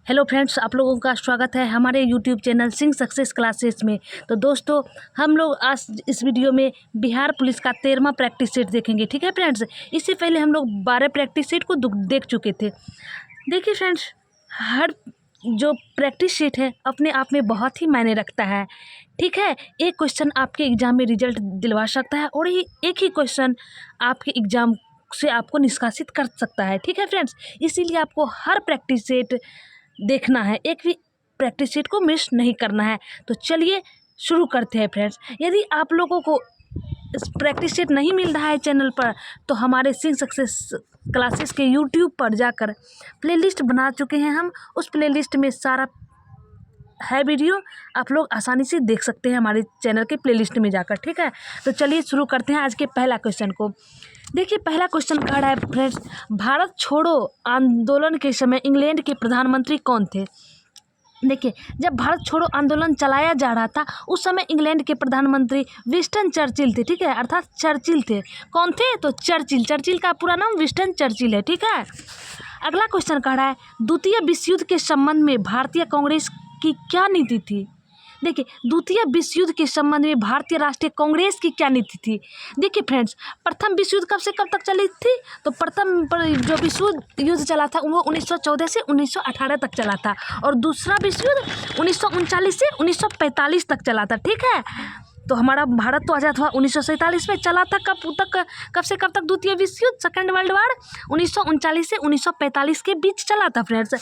Hello friends, आप लोगों का स्वागत है हमारे YouTube channel Singh success classes में। तो दोस्तों, हम लोग आज इस वीडियो में बिहार पुलिस का 13वां प्रैक्टिस सेट देखेंगे। ठीक है फ्रेंड्स, इससे पहले हम लोग 12 प्रैक्टिस सेट को देख चुके थे। देखिए फ्रेंड्स, हर जो प्रैक्टिस सेट है अपने आप में बहुत ही मायने रखता है। ठीक है, एक क्वेश्चन आपके एग्ज़ाम में रिजल्ट दिलवा सकता है और एक ही क्वेश्चन आपके एग्ज़ाम से आपको निष्कासित कर सकता है। ठीक है फ्रेंड्स, इसीलिए आपको हर प्रैक्टिस सेट देखना है, एक भी प्रैक्टिस सेट को मिस नहीं करना है। तो चलिए शुरू करते हैं फ्रेंड्स। यदि आप लोगों को प्रैक्टिस सेट नहीं मिल रहा है चैनल पर, तो हमारे सिंह सक्सेस क्लासेस के यूट्यूब पर जाकर प्लेलिस्ट बना चुके हैं हम। उस प्लेलिस्ट में सारा है वीडियो, आप लोग आसानी से देख सकते हैं हमारे चैनल के प्लेलिस्ट में जाकर। ठीक है, तो चलिए शुरू करते हैं आज के पहला क्वेश्चन को। देखिए, पहला क्वेश्चन कह रहा है फ्रेंड्स, भारत छोड़ो आंदोलन के समय इंग्लैंड के प्रधानमंत्री कौन थे? देखिए, जब भारत छोड़ो आंदोलन चलाया जा रहा था उस समय इंग्लैंड के प्रधानमंत्री विंस्टन चर्चिल थे। ठीक है, अर्थात चर्चिल थे। कौन थे? तो चर्चिल का पूरा नाम विंस्टन चर्चिल है। ठीक है, अगला क्वेश्चन कह रहा है, द्वितीय विश्व युद्ध के संबंध में भारतीय कांग्रेस की क्या नीति थी? देखिए, द्वितीय विश्व युद्ध के संबंध में भारतीय राष्ट्रीय कांग्रेस की क्या नीति थी? देखिए फ्रेंड्स, प्रथम विश्व युद्ध कब से कब तक चली थी? तो प्रथम जो विश्व युद्ध चला था वो 1914 से 1918 तक चला था, और दूसरा विश्व युद्ध 1939 से 1945 तक चला था। ठीक है, तो हमारा भारत तो आज़ाद हुआ 1947 में। चला था कब से कब तक द्वितीय विश्व युद्ध, सेकेंड वर्ल्ड वॉर? 1939 से 1945 के बीच चला था फ्रेंड्स।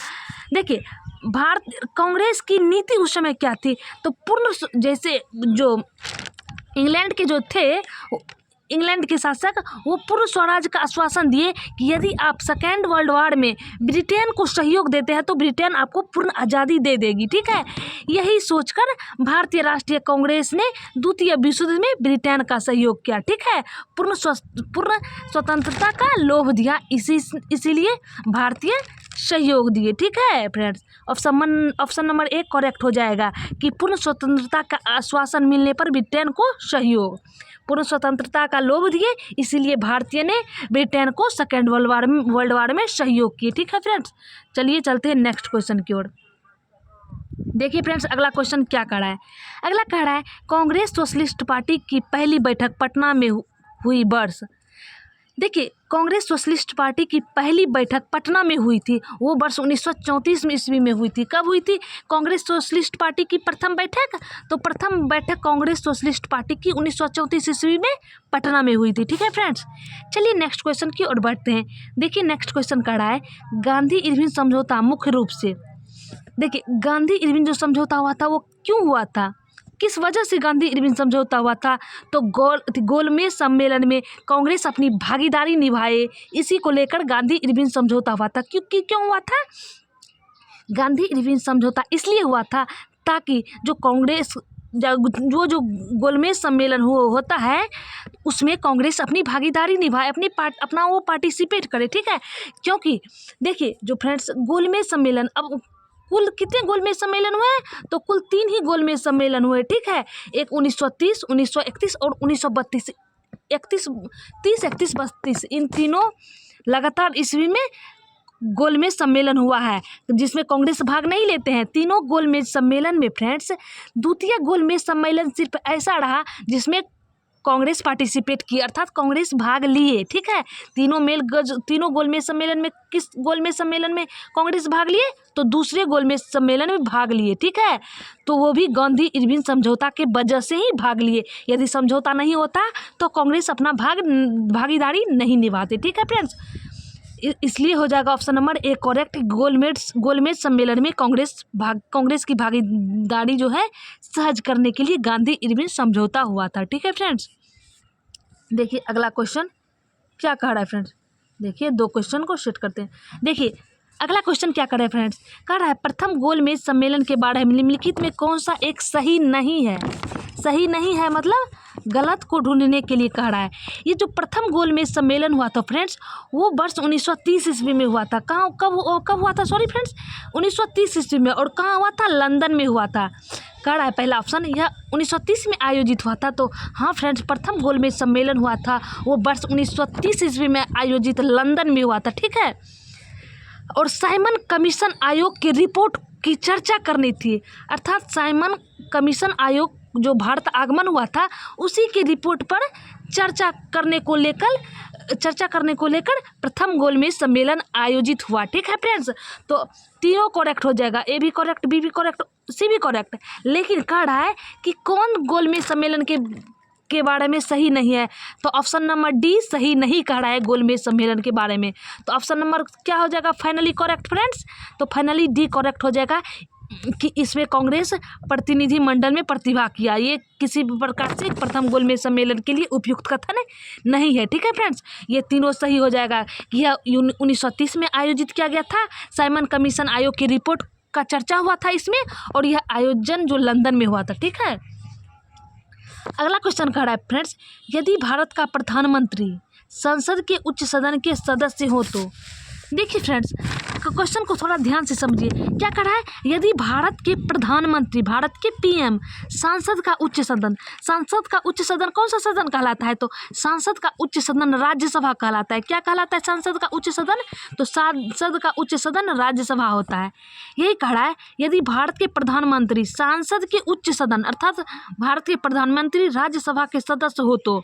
देखिए, भारत कांग्रेस की नीति उस समय क्या थी? तो पूर्ण, जैसे जो इंग्लैंड के जो थे, इंग्लैंड के शासक, वो पूर्ण स्वराज का आश्वासन दिए कि यदि आप सेकेंड वर्ल्ड वॉर में ब्रिटेन को सहयोग देते हैं तो ब्रिटेन आपको पूर्ण आज़ादी दे देगी। ठीक है, यही सोचकर भारतीय राष्ट्रीय कांग्रेस ने द्वितीय विश्व युद्ध में ब्रिटेन का सहयोग किया। ठीक है, पूर्ण स्वतंत्रता का लोभ दिया, इसीलिए भारतीय सहयोग दिए। ठीक है फ्रेंड्स, ऑप्शन नंबर 1 करेक्ट हो जाएगा कि पूर्ण स्वतंत्रता का आश्वासन मिलने पर ब्रिटेन को सहयोग, पूर्ण स्वतंत्रता का लोभ दिए, इसीलिए भारतीय ने ब्रिटेन को सेकेंड वर्ल्ड वॉर में सहयोग किए। ठीक है फ्रेंड्स, चलिए चलते हैं नेक्स्ट क्वेश्चन की ओर। देखिए फ्रेंड्स, अगला क्वेश्चन क्या कह रहा है? अगला कह रहा है, कांग्रेस सोशलिस्ट पार्टी की पहली बैठक पटना में हुई वर्ष? देखिए, कांग्रेस सोशलिस्ट पार्टी की पहली बैठक पटना में हुई थी, वो वर्ष 1934 में ईस्वी में हुई थी। कब हुई थी कांग्रेस सोशलिस्ट पार्टी की प्रथम बैठक? तो प्रथम बैठक कांग्रेस सोशलिस्ट पार्टी की 1934 ईस्वी में पटना में हुई थी। ठीक है फ्रेंड्स, चलिए नेक्स्ट क्वेश्चन की ओर बढ़ते हैं। देखिए, नेक्स्ट क्वेश्चन कह रहा है, गांधी इरविन समझौता मुख्य रूप से, देखिए गांधी इरविन जो समझौता हुआ था वो क्यों हुआ था, किस वजह से गांधी इरविन समझौता हुआ था? तो गोलमेज सम्मेलन में कांग्रेस अपनी भागीदारी निभाए, इसी को लेकर गांधी इरविन समझौता हुआ था। क्यों हुआ था गांधी इरविन समझौता? इसलिए हुआ था ताकि जो कांग्रेस जो गोलमेज सम्मेलन होता है उसमें कांग्रेस अपनी भागीदारी निभाए, अपना वो पार्टिसिपेट करे। ठीक है, क्योंकि देखिए जो फ्रेंड्स, गोलमेज सम्मेलन, अब कुल कितने गोलमेज सम्मेलन हुए? तो कुल 3 ही गोलमेज सम्मेलन हुए। ठीक है, एक 1930, 1931 और 1932, 31, इन तीनों लगातार ईस्वी में गोलमेज सम्मेलन हुआ है, जिसमें कांग्रेस भाग नहीं लेते हैं। तीनों गोलमेज सम्मेलन में फ्रेंड्स, द्वितीय गोलमेज सम्मेलन सिर्फ ऐसा रहा जिसमें कांग्रेस पार्टिसिपेट की, अर्थात कांग्रेस भाग लिए। ठीक है, तीनों गोलमेज सम्मेलन में, किस गोलमेज सम्मेलन में कांग्रेस भाग लिए? तो दूसरे गोलमेज सम्मेलन में भाग लिए। ठीक है, तो वो भी गांधी इरविन समझौता के वजह से ही भाग लिए। यदि समझौता नहीं होता तो कांग्रेस अपना भागीदारी नहीं निभाते। ठीक है फ्रेंड्स, इसलिए हो जाएगा ऑप्शन नंबर 1 करेक्ट। गोलमेज सम्मेलन में कांग्रेस की भागीदारी जो है सहज करने के लिए गांधी इरविन समझौता हुआ था। ठीक है फ्रेंड्स, देखिए अगला क्वेश्चन क्या कह रहा है फ्रेंड्स। देखिए, 2 क्वेश्चन को सेट करते हैं। देखिए, अगला क्वेश्चन क्या कर रहा है फ्रेंड्स, कह रहा है, प्रथम गोलमेज सम्मेलन के बारे में निम्नलिखित में कौन सा एक सही नहीं है? सही नहीं है मतलब गलत को ढूंढने के लिए कह रहा है। ये जो प्रथम गोलमेज सम्मेलन हुआ था फ्रेंड्स, वो वर्ष 1930 ईस्वी में हुआ था। कब हुआ था? सॉरी फ्रेंड्स, 1930 ईस्वी में। और कहाँ हुआ था? लंदन में हुआ था। कह रहा है पहला ऑप्शन, यह 1930 में आयोजित हुआ था। तो हाँ फ्रेंड्स, प्रथम गोलमेज सम्मेलन हुआ था वो वर्ष 1930 ईस्वी में आयोजित लंदन में हुआ था। ठीक है, और साइमन कमीशन आयोग की रिपोर्ट की चर्चा करनी थी। अर्थात साइमन कमीशन आयोग जो भारत आगमन हुआ था उसी की रिपोर्ट पर चर्चा करने को लेकर प्रथम गोलमेज सम्मेलन आयोजित हुआ। ठीक है फ्रेंड्स, तो तीनों करेक्ट हो जाएगा, ए भी करेक्ट, बी भी करेक्ट, सी भी करेक्ट। लेकिन कह रहा है कि कौन गोलमेज सम्मेलन के बारे में सही नहीं है, तो ऑप्शन नंबर डी सही नहीं कह रहा है गोलमेज सम्मेलन के बारे में। तो ऑप्शन नंबर क्या हो जाएगा फाइनली करेक्ट फ्रेंड्स, तो फाइनली डी करेक्ट हो जाएगा कि इसमें कांग्रेस प्रतिनिधि मंडल में प्रतिभा किया, ये किसी भी प्रकार से प्रथम गोलमेज सम्मेलन के लिए उपयुक्त कथन नहीं है। ठीक है फ्रेंड्स, ये तीनों सही हो जाएगा कि यह 1930 में आयोजित किया गया था, साइमन कमीशन आयोग की रिपोर्ट का चर्चा हुआ था इसमें, और यह आयोजन जो लंदन में हुआ था। ठीक है, अगला क्वेश्चन कह रहा है फ्रेंड्स, यदि भारत का प्रधानमंत्री संसद के उच्च सदन के सदस्य हो तो। देखिए फ्रेंड्स, क्वेश्चन को थोड़ा ध्यान से समझिए, क्या कह रहा है, यदि भारत के प्रधानमंत्री, भारत के पीएम संसद का उच्च सदन कौन सा सदन कहलाता है, तो संसद का उच्च सदन राज्यसभा कहलाता है। क्या कहलाता है संसद का उच्च सदन, तो संसद का उच्च सदन राज्यसभा होता है। यही कह रहा है, यदि भारत के प्रधानमंत्री संसद के उच्च सदन अर्थात भारत के प्रधानमंत्री राज्यसभा के सदस्य हो तो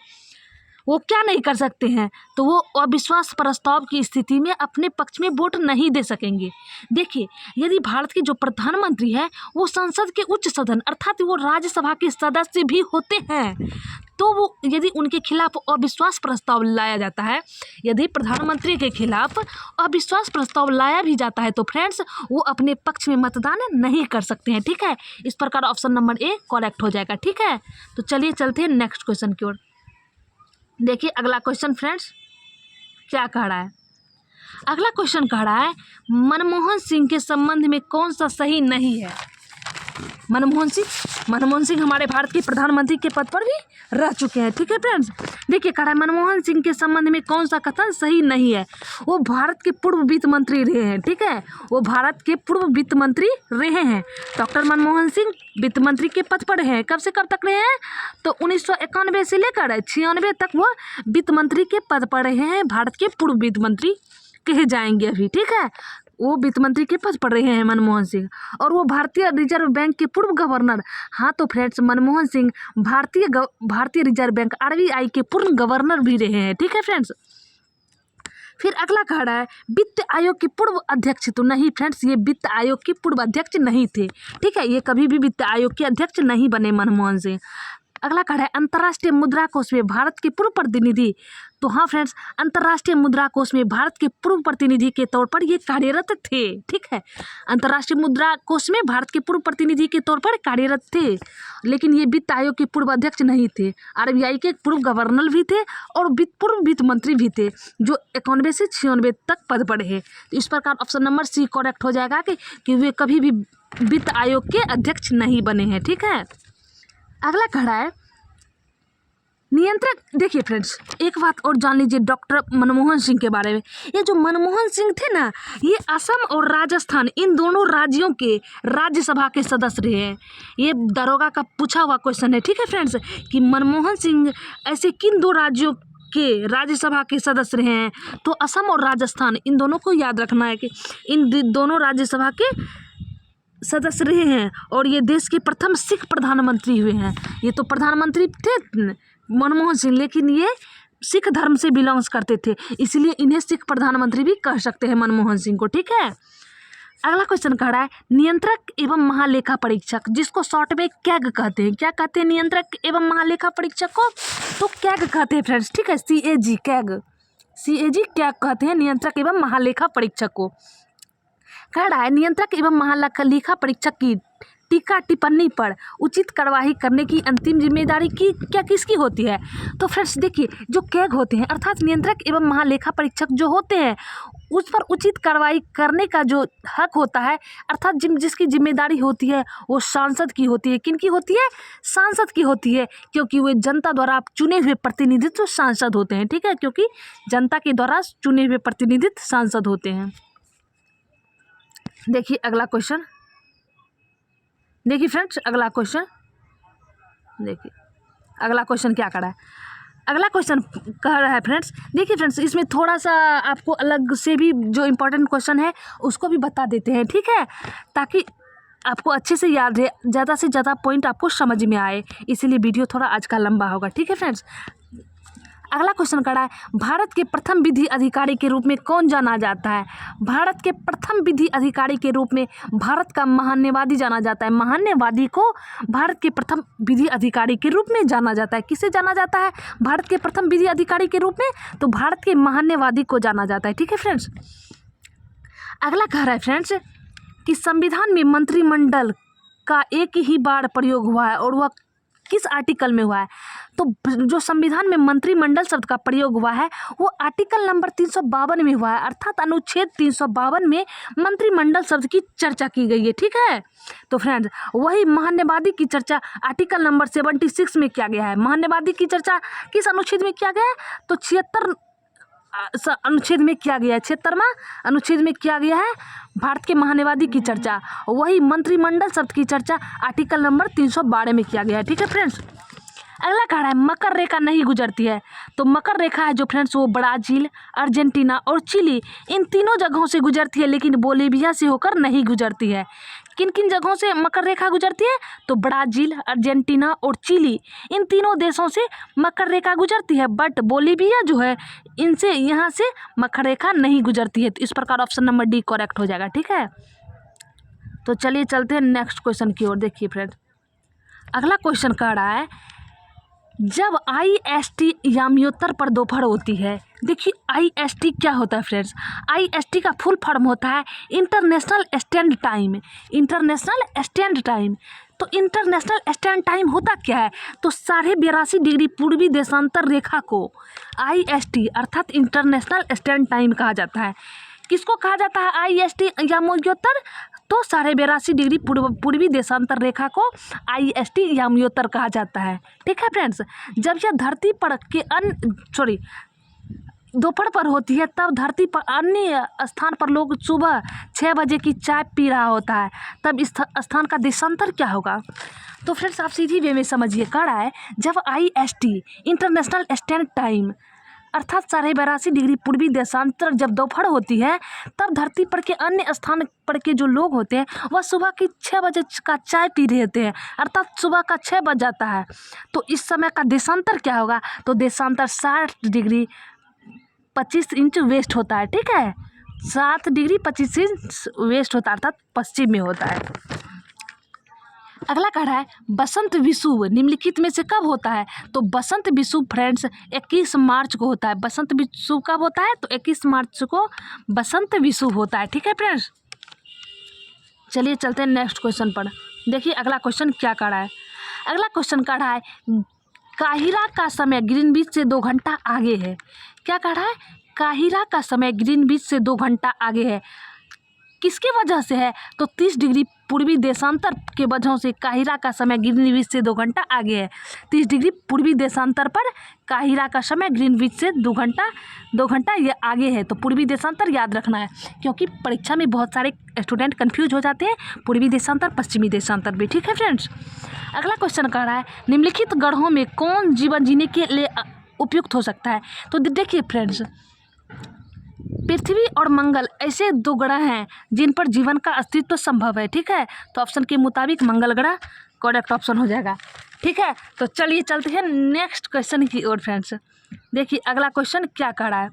वो क्या नहीं कर सकते हैं, तो वो अविश्वास प्रस्ताव की स्थिति में अपने पक्ष में वोट नहीं दे सकेंगे। देखिए, यदि भारत के जो प्रधानमंत्री है वो संसद के उच्च सदन अर्थात वो राज्यसभा के सदस्य भी होते हैं, तो वो यदि उनके खिलाफ अविश्वास प्रस्ताव लाया जाता है, यदि प्रधानमंत्री के खिलाफ अविश्वास प्रस्ताव लाया भी जाता है, तो फ्रेंड्स वो अपने पक्ष में मतदान नहीं कर सकते हैं। ठीक है, इस प्रकार ऑप्शन नंबर ए करेक्ट हो जाएगा। ठीक है, तो चलिए चलते हैं नेक्स्ट क्वेश्चन की ओर। देखिए अगला क्वेश्चन फ्रेंड्स क्या कह रहा है, अगला क्वेश्चन कह रहा है, मनमोहन सिंह के संबंध में कौन सा सही नहीं है। मनमोहन सिंह हमारे भारत के प्रधानमंत्री के पद पर भी रह चुके हैं। ठीक है फ्रेंड्स, देखिए कह रहा है मनमोहन सिंह के संबंध में कौन सा कथन सही नहीं है। वो भारत के पूर्व वित्त मंत्री रहे हैं। ठीक है, वो भारत के पूर्व वित्त मंत्री रहे हैं। डॉक्टर मनमोहन सिंह वित्त मंत्री के पद पर हैं। कब से कब तक रहे हैं, तो 1991 से लेकर 96 तक वो वित्त मंत्री के पद पर रहे हैं। भारत के पूर्व वित्त मंत्री कहे जाएंगे अभी। ठीक है, वो वित्त मंत्री के पद पर रहे हैं मनमोहन सिंह, और वो भारतीय रिजर्व बैंक के पूर्व गवर्नर। हाँ तो फ्रेंड्स, मनमोहन सिंह भारतीय रिजर्व बैंक RBI के पूर्व गवर्नर भी रहे हैं। ठीक है फ्रेंड्स, फिर अगला कह रहा है वित्त आयोग के पूर्व अध्यक्ष। तो नहीं फ्रेंड्स, ये वित्त आयोग के पूर्व अध्यक्ष नहीं थे। ठीक है, ये कभी भी वित्त आयोग के अध्यक्ष नहीं बने मनमोहन सिंह। अगला कह रहा है अंतर्राष्ट्रीय मुद्रा कोष में भारत के पूर्व प्रतिनिधि। तो हाँ फ्रेंड्स, अंतर्राष्ट्रीय मुद्रा कोष में भारत के पूर्व प्रतिनिधि के तौर पर ये कार्यरत थे। ठीक है, अंतर्राष्ट्रीय मुद्रा कोष में भारत के पूर्व प्रतिनिधि के तौर पर कार्यरत थे, लेकिन ये वित्त आयोग के पूर्व अध्यक्ष नहीं थे। RBI के पूर्व गवर्नर भी थे और पूर्व वित्त मंत्री भी थे, जो 91 से 96 तक पद पर है। तो इस प्रकार ऑप्शन नंबर सी करेक्ट हो जाएगा कि वे कभी भी वित्त आयोग के अध्यक्ष नहीं बने हैं। ठीक है, अगला कह रहा है नियंत्रक। देखिए फ्रेंड्स, एक बात और जान लीजिए डॉक्टर मनमोहन सिंह के बारे में। ये जो मनमोहन सिंह थे ना, ये असम और राजस्थान इन दोनों राज्यों के राज्यसभा के सदस्य रहे हैं। ये दरोगा का पूछा हुआ क्वेश्चन है। ठीक है फ्रेंड्स, कि मनमोहन सिंह ऐसे किन दो राज्यों के राज्यसभा के सदस्य रहे हैं, तो असम और राजस्थान, इन दोनों को याद रखना है कि इन दोनों राज्यसभा के सदस्य रहे हैं, और ये देश के प्रथम सिख प्रधानमंत्री हुए हैं। ये तो प्रधानमंत्री थे मनमोहन सिंह, लेकिन ये सिख धर्म से बिलोंग्स करते थे, इसलिए इन्हें सिख प्रधानमंत्री भी कह सकते हैं मनमोहन सिंह को। ठीक है, अगला क्वेश्चन कह रहा है नियंत्रक एवं महालेखा परीक्षक, जिसको शॉर्ट में कैग कहते हैं। क्या कहते हैं नियंत्रक एवं महालेखा परीक्षक को, तो कैग कहते हैं फ्रेंड्स। ठीक है, CAG कैग कहते हैं नियंत्रक एवं महालेखा परीक्षक को। कह रहा है नियंत्रक एवं महालेखा परीक्षक की टीका टिप्पणी पर उचित कार्रवाई करने की अंतिम जिम्मेदारी किसकी होती है। तो फ्रेंड्स देखिए, जो कैग होते हैं अर्थात नियंत्रक एवं महालेखा परीक्षक जो होते हैं, उस पर उचित कार्रवाई करने का जो हक होता है अर्थात जिसकी जिम्मेदारी होती है वो सांसद की होती है। किन की होती है, सांसद की होती है, क्योंकि वे जनता द्वारा चुने हुए प्रतिनिधित्व सांसद होते हैं। ठीक है, क्योंकि जनता के द्वारा चुने हुए प्रतिनिधित्व सांसद होते हैं। देखिए अगला क्वेश्चन, देखिए फ्रेंड्स अगला क्वेश्चन, देखिए अगला क्वेश्चन क्या कर रहा है, अगला क्वेश्चन कह रहा है फ्रेंड्स, देखिए फ्रेंड्स इसमें थोड़ा सा आपको अलग से भी जो इम्पोर्टेंट क्वेश्चन है उसको भी बता देते हैं, ठीक है, ताकि आपको अच्छे से याद रहे, ज़्यादा से ज़्यादा पॉइंट आपको समझ में आए, इसीलिए वीडियो थोड़ा आज का लंबा होगा, ठीक है फ्रेंड्स। अगला क्वेश्चन करा है, भारत के प्रथम विधि अधिकारी के रूप में कौन जाना जाता है? भारत के प्रथम विधि अधिकारी के रूप में भारत का महान्यवादी जाना जाता है। महान्यवादी को भारत के प्रथम विधि अधिकारी के रूप में जाना जाता है। किसे जाना जाता है भारत के प्रथम विधि अधिकारी के रूप में? तो भारत के महान्यवादी को जाना जाता है, ठीक है फ्रेंड्स। अगला कह रहा है फ्रेंड्स कि संविधान में मंत्रिमंडल का एक ही बार प्रयोग हुआ है और वह किस आर्टिकल में हुआ है? तो जो संविधान में मंत्रिमंडल शब्द का प्रयोग हुआ है वो आर्टिकल नंबर 352 में हुआ है, अर्थात अनुच्छेद 352 में मंत्रिमंडल शब्द की चर्चा की गई है, ठीक है। तो फ्रेंड्स वही महान्यवादी की चर्चा आर्टिकल नंबर 76 में किया गया है। महान्यवादी की चर्चा किस अनुच्छेद में किया गया है? तो 76 अनुच्छेद में किया गया है, 76वां अनुच्छेद में किया गया है भारत के महान्यवादी की चर्चा। वही मंत्रिमंडल शब्द की चर्चा आर्टिकल नंबर 312 में किया गया है, ठीक है फ्रेंड्स। अगला कह रहा है मकर रेखा नहीं गुजरती है। तो मकर रेखा है जो फ्रेंड्स वो ब्राज़ील, अर्जेंटीना और चिली इन तीनों जगहों से गुजरती है, लेकिन बोलीविया से होकर नहीं गुजरती है। किन किन जगहों से मकर रेखा गुजरती है? तो ब्राज़ील, अर्जेंटीना और चिली इन तीनों देशों से मकर रेखा गुजरती है, बट बोलीविया जो है इनसे यहाँ से मकर रेखा नहीं गुजरती है। तो इस प्रकार ऑप्शन नंबर डी करेक्ट हो जाएगा, ठीक है। तो चलिए चलते हैं नेक्स्ट क्वेश्चन की ओर। देखिए फ्रेंड्स अगला क्वेश्चन कह रहा है, जब IST यामियोत्तर पर दोपहर होती है। देखिए IST क्या होता है फ्रेंड्स? IST का फुल फॉर्म होता है international stand time. International stand time, तो इंटरनेशनल स्टैंड टाइम होता क्या है? तो 82.5 डिग्री पूर्वी देशांतर रेखा को IST अर्थात इंटरनेशनल स्टैंड टाइम कहा जाता है। किसको कहा जाता है IST यामियोत्तर? तो 82.5 डिग्री पूर्वी देशांतर रेखा को IST यामियोत्तर कहा जाता है, ठीक है फ्रेंड्स। जब यह धरती पर के दोपहर पर होती है तब धरती पर अन्य स्थान पर लोग सुबह 6 बजे की चाय पी रहा होता है, तब इस स्थान का देशांतर क्या होगा? तो फ्रेंड्स आप सीधी वे में समझिए, कह रहा है जब IST इंटरनेशनल स्टैंड टाइम अर्थात 82.5 डिग्री पूर्वी देशांतर जब दोपहर होती है तब धरती पर के अन्य स्थान पर के जो लोग होते हैं वह सुबह की 6 बजे का चाय पी रहे होते हैं, अर्थात सुबह का 6 बज जाता है। तो इस समय का देशांतर क्या होगा? तो देशांतर 60 डिग्री 25 इंच वेस्ट होता है, ठीक है। 7 डिग्री 25 इंच वेस्ट होता है, अर्थात पश्चिम में होता है। अगला कह रहा है बसंत विषुव निम्नलिखित में से कब होता है? तो बसंत विषुव फ्रेंड्स 21 मार्च को होता है। बसंत विषुव कब होता है? तो 21 मार्च को बसंत विषुव होता है, ठीक है फ्रेंड्स। चलिए चलते हैं नेक्स्ट क्वेश्चन पर। देखिए अगला क्वेश्चन क्या कह रहा है। अगला क्वेश्चन कह रहा है काहिरा का समय ग्रीनविच से 2 घंटा आगे है। क्या कह रहा है? काहिरा का समय ग्रीनविच से 2 घंटा आगे है। किसके वजह से है? तो 30 डिग्री पूर्वी देशांतर के वजह से काहिरा का समय ग्रीनविच से 2 घंटा आगे है। 30 डिग्री पूर्वी देशांतर पर काहिरा का समय ग्रीनविच से 2 घंटा ये आगे है। तो पूर्वी देशांतर याद रखना है, क्योंकि परीक्षा में बहुत सारे स्टूडेंट कंफ्यूज हो जाते हैं पूर्वी देशांतर पश्चिमी देशांतर भी, ठीक है फ्रेंड्स। अगला क्वेश्चन कह रहा है निम्नलिखित ग्रहों में कौन जीवन जीने के लिए उपयुक्त हो सकता है? तो देखिए फ्रेंड्स पृथ्वी और मंगल ऐसे 2 ग्रह हैं जिन पर जीवन का अस्तित्व संभव है, ठीक है। तो ऑप्शन के मुताबिक मंगल ग्रह करेक्ट ऑप्शन हो जाएगा, ठीक है। तो चलिए चलते हैं नेक्स्ट क्वेश्चन की ओर फ्रेंड्स। देखिए अगला क्वेश्चन क्या कह रहा है।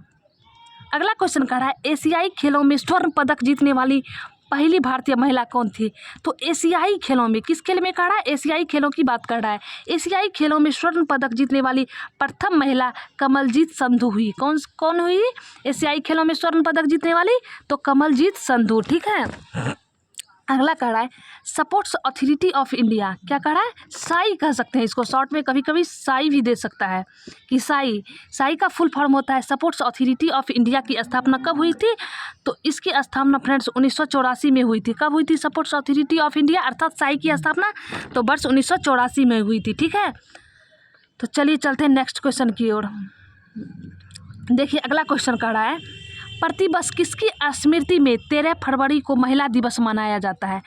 अगला क्वेश्चन कह रहा है एशियाई खेलों में स्वर्ण पदक जीतने वाली पहली भारतीय महिला कौन थी? तो एशियाई खेलों में किस खेल में कह रहा है? एशियाई खेलों की बात कर रहा है। एशियाई खेलों में स्वर्ण पदक जीतने वाली प्रथम महिला कमलजीत संधू हुई। कौन हुई एशियाई खेलों में स्वर्ण पदक जीतने वाली? तो कमलजीत संधू, ठीक है। अगला कह रहा है स्पोर्ट्स अथॉरिटी ऑफ इंडिया। क्या कह रहा है? साई कह सकते हैं इसको, शॉर्ट में कभी कभी साई भी दे सकता है कि साई का फुल फॉर्म होता है स्पोर्ट्स अथॉरिटी ऑफ इंडिया की स्थापना कब हुई थी? तो इसकी स्थापना फ्रेंड्स 1984 में हुई थी। कब हुई थी स्पोर्ट्स अथॉरिटी ऑफ इंडिया अर्थात साई की स्थापना? तो वर्ष 1984 में हुई थी, ठीक है। तो चलिए चलते हैं नेक्स्ट क्वेश्चन की ओर। देखिए अगला क्वेश्चन कह रहा है प्रतिवर्ष किसकी स्मृति में 13 फरवरी को महिला दिवस मनाया जाता है?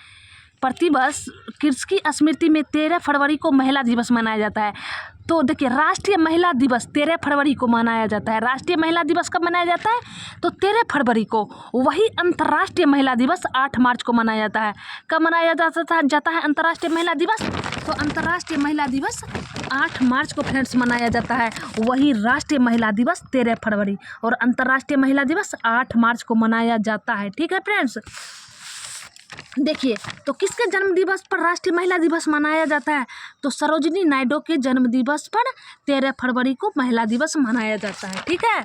प्रतिवर्ष किसकी स्मृति में 13 फरवरी को महिला दिवस मनाया जाता है? तो देखिए, राष्ट्रीय महिला दिवस 13 फरवरी को मनाया जाता है। राष्ट्रीय महिला दिवस कब मनाया जाता है? तो 13 फरवरी को। वही अंतर्राष्ट्रीय महिला दिवस 8 मार्च को मनाया जाता है। कब मनाया जाता है अंतर्राष्ट्रीय महिला दिवस? तो अंतर्राष्ट्रीय महिला दिवस 8 मार्च को फ्रेंड्स मनाया जाता है। वही राष्ट्रीय महिला दिवस 13 फरवरी और अंतर्राष्ट्रीय महिला दिवस 8 मार्च को मनाया जाता है। ठीक है फ्रेंड्स, देखिए, तो किसके जन्म दिवस पर राष्ट्रीय महिला दिवस मनाया जाता है? तो सरोजिनी नायडू के जन्म दिवस पर 13 फरवरी को महिला दिवस मनाया जाता है। ठीक है,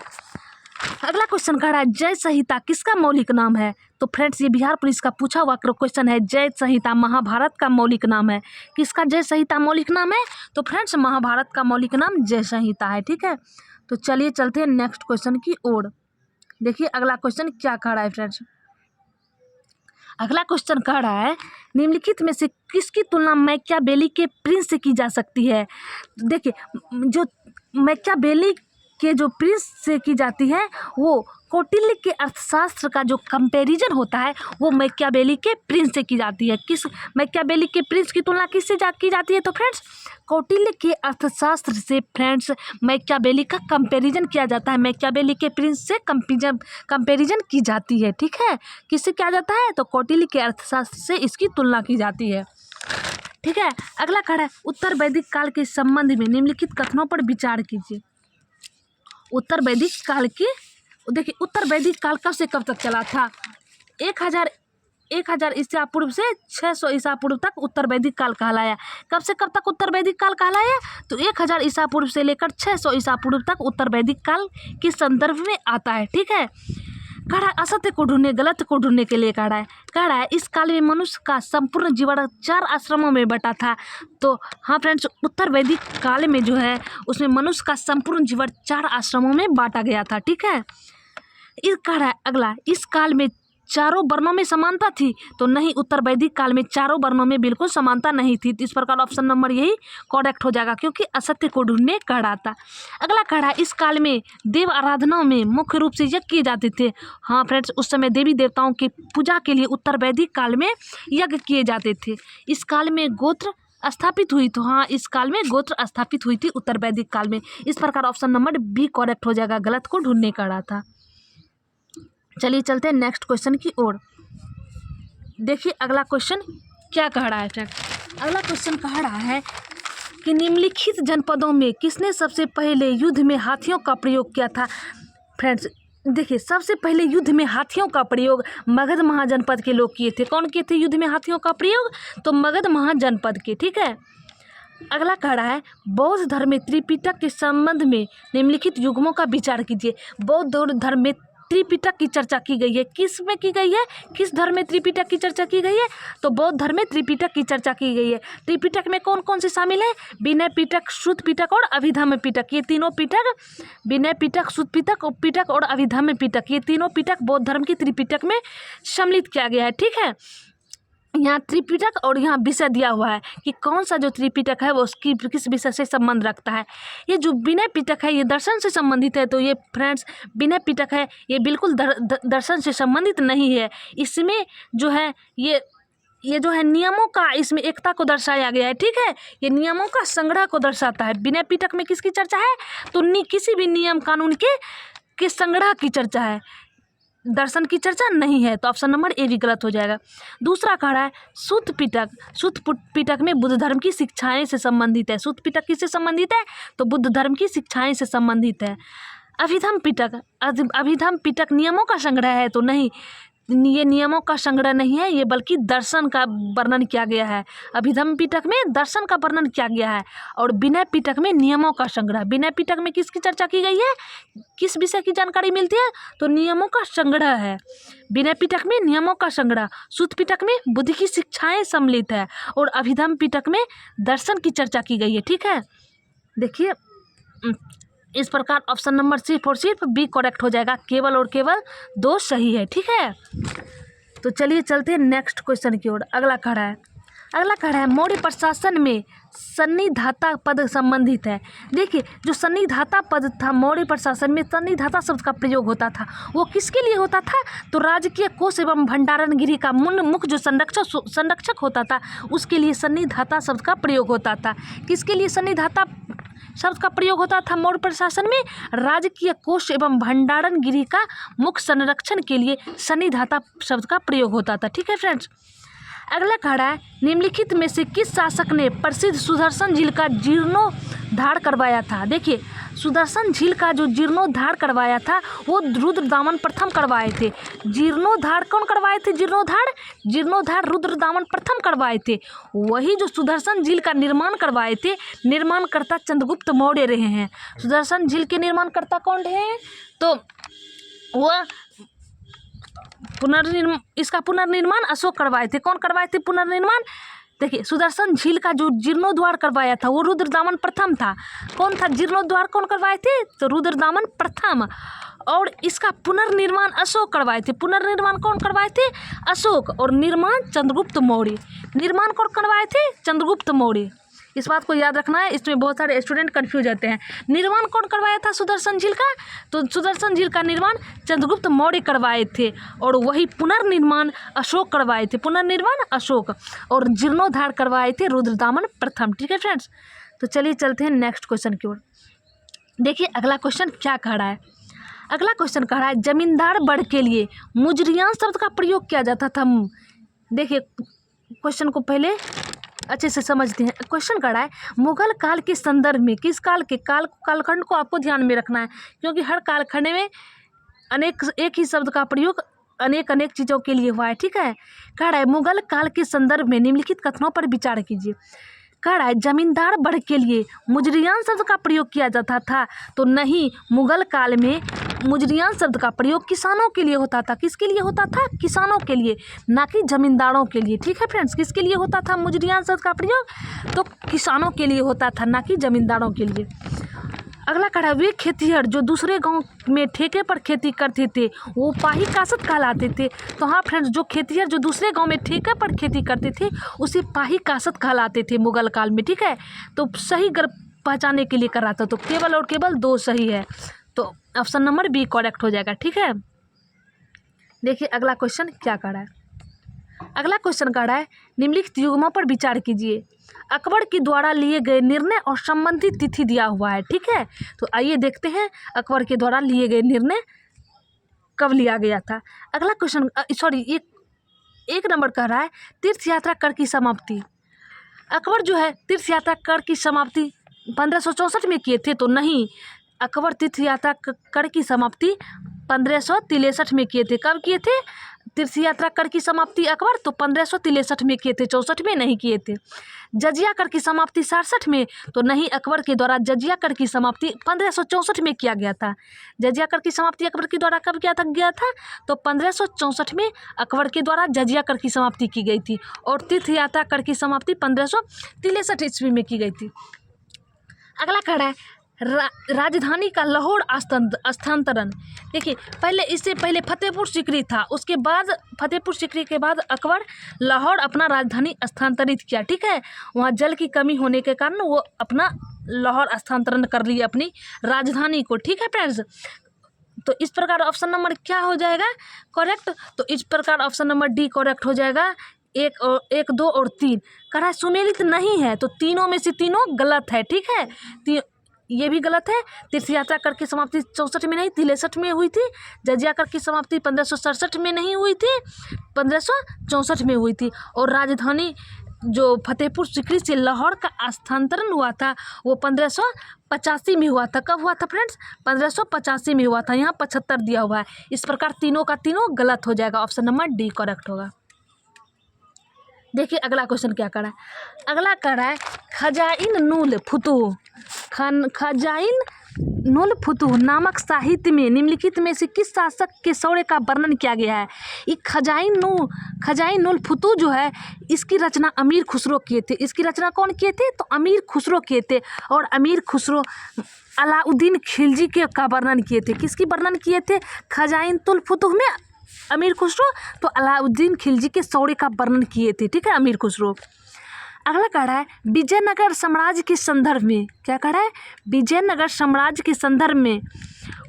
अगला क्वेश्चन कह रहा है जय संहिता किसका मौलिक नाम है? तो फ्रेंड्स, ये बिहार पुलिस का पूछा हुआ क्वेश्चन है। जय संहिता महाभारत का मौलिक नाम है। किसका जय संहिता मौलिक नाम है? तो फ्रेंड्स, महाभारत का मौलिक नाम जय संहिता है। ठीक है, तो चलिए चलते हैं नेक्स्ट क्वेश्चन की ओर। देखिए अगला क्वेश्चन क्या कह रहा है फ्रेंड्स। अगला क्वेश्चन कह रहा है निम्नलिखित में से किसकी तुलना मैकियावेली के प्रिंस से की जा सकती है? देखिए, जो मैकियावेली के जो प्रिंस से की जाती है वो कौटिल्य के अर्थशास्त्र का जो कंपैरिजन होता है वो मैकियावेली के प्रिंस से की जाती है। किस मैकियावेली के प्रिंस की तुलना किससे की जाती है? तो फ्रेंड्स, कौटिल्य के अर्थशास्त्र से फ्रेंड्स मैकियावेली का कंपैरिजन किया जाता है। मैकियावेली के प्रिंस से कंपैरिजन की जाती है। ठीक है, किससे किया जाता है? तो कौटिल्य के अर्थशास्त्र से इसकी तुलना की जाती है। ठीक है, अगला कह रहा है उत्तर वैदिक काल के संबंध में निम्नलिखित कथनों पर विचार कीजिए। उत्तर वैदिक काल की, देखिए, उत्तर वैदिक काल कब से कब तक चला था? 1000 ईसा पूर्व से 600 ईसा पूर्व तक उत्तर वैदिक काल कहलाया। कब से कब तक उत्तर वैदिक काल कहलाया? तो 1000 ईसा पूर्व से लेकर 600 ईसा पूर्व तक उत्तर वैदिक काल के संदर्भ में आता है। ठीक है, कह रहा है असत्य को ढूंढने, गलत को ढूंढने के लिए कह रहा है इस काल में मनुष्य का संपूर्ण जीवन 4 आश्रमों में बटा था। तो हाँ फ्रेंड्स, उत्तर वैदिक काल में जो है उसमें मनुष्य का संपूर्ण जीवन 4 आश्रमों में बांटा गया था। ठीक है, इस कह रहा है अगला, इस काल में चारों वर्णों में समानता थी? तो नहीं, उत्तर वैदिक काल में चारों वर्णों में बिल्कुल समानता नहीं थी। इस प्रकार ऑप्शन नंबर यही करेक्ट हो जाएगा, क्योंकि असत्य को ढूंढने कह रहा था। अगला कह रहा है इस काल में देव आराधनाओं में मुख्य रूप से यज्ञ किए जाते थे। हाँ फ्रेंड्स, उस समय देवी देवताओं की पूजा के लिए उत्तर वैदिक काल में यज्ञ किए जाते थे। इस काल में गोत्र स्थापित हुई, तो हाँ, इस काल में गोत्र स्थापित हुई थी उत्तर वैदिक काल में। इस प्रकार ऑप्शन नंबर बी करेक्ट हो जाएगा, गलत को ढूंढने कह रहा था। चलिए चलते हैं नेक्स्ट क्वेश्चन की ओर। देखिए अगला क्वेश्चन क्या कह रहा है फ्रेंड्स। अगला क्वेश्चन कह रहा है कि निम्नलिखित जनपदों में किसने सबसे पहले युद्ध में हाथियों का प्रयोग किया था? फ्रेंड्स देखिए, सबसे पहले युद्ध में हाथियों का प्रयोग मगध महाजनपद के लोग किए थे। कौन किए थे युद्ध में हाथियों का प्रयोग? तो मगध महाजनपद के। ठीक है, अगला कह रहा है बौद्ध धर्म में त्रिपिटक के संबंध में निम्नलिखित युग्मों का विचार कीजिए। बौद्ध धर्म में त्रिपिटक की चर्चा की गई है। किस में की गई है? किस धर्म में त्रिपिटक की चर्चा की गई है? तो बौद्ध धर्म में त्रिपिटक की चर्चा की गई है। त्रिपिटक में कौन कौन से शामिल है? विनय पिटक, श्रुत पिटक और अभिधम्म पिटक। ये तीनों पिटक, विनय पिटक, श्रुत पिटक और अभिधम्म पिटक, ये तीनों पिटक बौद्ध धर्म की त्रिपिटक में सम्मिलित किया गया है। ठीक है, यहाँ त्रिपिटक और यहाँ विषय दिया हुआ है कि कौन सा जो त्रिपिटक है वो उसकी किस विषय से संबंध रखता है। ये जो विनय पिटक है ये दर्शन से संबंधित है। तो ये फ्रेंड्स विनय पिटक है ये बिल्कुल दर्शन से संबंधित नहीं है। इसमें जो है ये जो है नियमों का, इसमें एकता को दर्शाया गया है। ठीक है, ये नियमों का संग्रह को दर्शाता है। विनय पिटक में किसकी चर्चा है? तो किसी भी नियम कानून के संग्रह की चर्चा है, दर्शन की चर्चा नहीं है। तो ऑप्शन नंबर ए भी गलत हो जाएगा। दूसरा कह रहा है सूत पिटक में बुद्ध धर्म की शिक्षाएं से संबंधित है। सूत पिटक किससे संबंधित है? तो बुद्ध धर्म की शिक्षाएं से संबंधित है। अभिधम्म पिटक नियमों का संग्रह है? तो नहीं, ये नियमों का संग्रह नहीं है, ये बल्कि दर्शन का वर्णन किया गया है। अभिधम्म पिटक में दर्शन का वर्णन किया गया है और विनय पिटक में नियमों का संग्रह। विनय पिटक में किसकी चर्चा की गई है? किस विषय की जानकारी मिलती है? तो नियमों का संग्रह है। विनय पिटक में नियमों का संग्रह, सूत पिटक में बुद्ध की शिक्षाएं सम्मिलित है और अभिधम्म पिटक में दर्शन की चर्चा की गई है। ठीक है, देखिए इस प्रकार ऑप्शन नंबर सिर्फ बी करेक्ट हो जाएगा। केवल और केवल 2 सही है। ठीक है, तो चलिए चलते हैं नेक्स्ट क्वेश्चन की ओर। अगला कह रहा है मौर्य प्रशासन में सन्निधाता पद संबंधित है। देखिए, जो सन्निधाता पद था मौर्य प्रशासन में, सन्निधाता शब्द का प्रयोग होता था। वो किसके लिए होता था? तो राजकीय कोष एवं भंडारण गृह का मुख्य जो संरक्षक होता था उसके लिए सन्निधाता शब्द का प्रयोग होता था। किसके लिए सन्निधाता शब्द का प्रयोग होता था मौर्य प्रशासन में। राजकीय कोष एवं भंडारण गिरी का मुख्य संरक्षण के लिए सन्निधाता शब्द का प्रयोग होता था। ठीक है फ्रेंड्स। अगला कह रहा है निम्नलिखित में से किस शासक ने प्रसिद्ध सुदर्शन झील का जीर्णोद्धार करवाया था। देखिए सुदर्शन झील का जो जीर्णोद्धार करवाया था वो रुद्रदामन प्रथम करवाए थे। जीर्णोद्धार कौन करवाए थे? जीर्णोद्धार रुद्रदामन प्रथम करवाए थे। वही जो सुदर्शन झील का निर्माण करवाए थे, निर्माणकर्ता चंद्रगुप्त मौर्य रहे हैं। सुदर्शन झील के निर्माणकर्ता कौन रहे हैं? तो वह इसका पुनर्निर्माण अशोक करवाए थे। कौन करवाए थे पुनर्निर्माण? देखिए सुदर्शन झील का जो जीर्णोद्धार करवाया था वो रुद्रदामन प्रथम था। कौन था? जीर्णोद्धार कौन करवाए थे? तो रुद्रदामन प्रथम। और इसका पुनर्निर्माण अशोक करवाए थे। पुनर्निर्माण कौन करवाए थे? अशोक। और निर्माण चंद्रगुप्त मौर्य। निर्माण कौन करवाए थे? चंद्रगुप्त मौर्य। इस बात को याद रखना है, इसमें बहुत सारे स्टूडेंट कंफ्यूज होते हैं। निर्माण कौन करवाया था सुदर्शन झील का? तो सुदर्शन झील का निर्माण चंद्रगुप्त मौर्य करवाए थे और वही पुनर्निर्माण अशोक करवाए थे। पुनर्निर्माण अशोक और जीर्णोद्धार करवाए थे रुद्रदामन प्रथम। ठीक है फ्रेंड्स। तो चलिए चलते हैं नेक्स्ट क्वेश्चन की ओर। देखिए अगला क्वेश्चन क्या कह रहा है। अगला क्वेश्चन कह रहा है जमींदार वर्ग के लिए मुजरियान शब्द का प्रयोग किया जाता था। देखिए क्वेश्चन को पहले अच्छे से समझते हैं। क्वेश्चन कर रहा है मुगल काल के संदर्भ में, किस काल के? कालखंड को आपको ध्यान में रखना है क्योंकि हर कालखंड में एक ही शब्द का प्रयोग अनेक चीज़ों के लिए हुआ है। ठीक है। कह रहा है मुगल काल के संदर्भ में निम्नलिखित कथनों पर विचार कीजिए। कह रहा है जमींदार वर्ग के लिए मुजरियान शब्द का प्रयोग किया जाता था। तो नहीं, मुगल काल में मुजरियान शब्द का प्रयोग किसानों के लिए होता था। किसके लिए होता था? किसानों के लिए, ना कि जमींदारों के लिए। ठीक है फ्रेंड्स। किसके लिए होता था मुजरियान शब्द का प्रयोग? तो किसानों के लिए होता था, ना कि जमींदारों के लिए। अगला कह रहा है वे खेतिहर जो दूसरे गांव में ठेके पर खेती करते थे वो पाही कासत कहलाते थे। तो हाँ फ्रेंड्स, जो खेतिहर जो दूसरे गांव में ठेके पर खेती करते थे उसे पाही कासत कहलाते थे मुगल काल में। ठीक है। तो सही पहचाने के लिए कर रहा था, तो केवल और केवल 2 सही है, तो ऑप्शन नंबर बी करेक्ट हो जाएगा। ठीक है। देखिए अगला क्वेश्चन क्या कर रहा है। अगला क्वेश्चन कर रहा है निम्नलिखित युग्मों पर विचार कीजिए। अकबर के द्वारा लिए गए निर्णय और संबंधित तिथि दिया हुआ है। ठीक है। तो आइए देखते हैं अकबर के द्वारा लिए गए निर्णय कब लिया गया था। अगला क्वेश्चन एक नंबर कह रहा है तीर्थ यात्रा कर की समाप्ति। अकबर जो है तीर्थ यात्रा कर की समाप्ति 1564 में किए थे। तो नहीं, अकबर तीर्थ यात्रा कर की समाप्ति 1563 में किए थे। कब किए थे तीर्थ यात्रा कर की समाप्ति अकबर? तो 1563 में किए थे, 64 में नहीं किए थे। जजिया कर की समाप्ति 67 में? तो नहीं, अकबर के द्वारा जजिया कर की समाप्ति 1564 में किया गया था। जजिया कर की समाप्ति अकबर के द्वारा कब गया था? तो 1564 में अकबर के द्वारा जजिया कर की समाप्ति की गई थी और तीर्थ यात्रा कर की समाप्ति 1563 ईस्वी में की गई थी। अगला कह रहा है राजधानी का लाहौर स्थानांतरण। देखिए इससे पहले फतेहपुर सीकरी था, उसके बाद फतेहपुर सीकरी के बाद अकबर लाहौर अपना राजधानी स्थानांतरित किया। ठीक है। वहाँ जल की कमी होने के कारण वो अपना लाहौर स्थानांतरण कर लिया अपनी राजधानी को। ठीक है फ्रेंड्स। तो इस प्रकार ऑप्शन नंबर क्या हो जाएगा करेक्ट? तो इस प्रकार ऑप्शन नंबर डी करेक्ट हो जाएगा। 1, 2 और 3 कह रहा है सुमेलित नहीं है, तो तीनों में से तीनों गलत है। ठीक है। ये भी गलत है। तीर्थ यात्रा कर की समाप्ति 64 में नहीं 63 में हुई थी। जजिया कर की समाप्ति 1567 में नहीं हुई थी, 1564 में हुई थी। और राजधानी जो फतेहपुर सीकरी से लाहौर का स्थानांतरण हुआ था वो 1585 में हुआ था। कब हुआ था फ्रेंड्स? 1585 में हुआ था। यहाँ 75 दिया हुआ है। इस प्रकार तीनों का तीनों गलत हो जाएगा। ऑप्शन नंबर डी करेक्ट होगा। देखिए अगला क्वेश्चन क्या कर रहा है। अगला कर रहा है खजाइन नूल फुतूह। खजाइन नूल फुतूह नामक साहित्य में निम्नलिखित में से किस शासक के शौर्य का वर्णन किया गया है? ये खजाइन नूल फुतूह जो है इसकी रचना अमीर खुसरो किए थे। इसकी रचना कौन किए थे? तो अमीर खुसरो किए थे। और अमीर खुसरो अलाउद्दीन खिलजी के का वर्णन किए थे। किसकी वर्णन किए थे? खजाइन तुल फुतूह में अमीर खुसरो तो अलाउद्दीन खिलजी के शौर्य का वर्णन किए थे। ठीक है, अमीर खुसरो। अगला कह रहा है विजयनगर साम्राज्य के संदर्भ में। क्या कह रहा है? विजयनगर साम्राज्य के संदर्भ में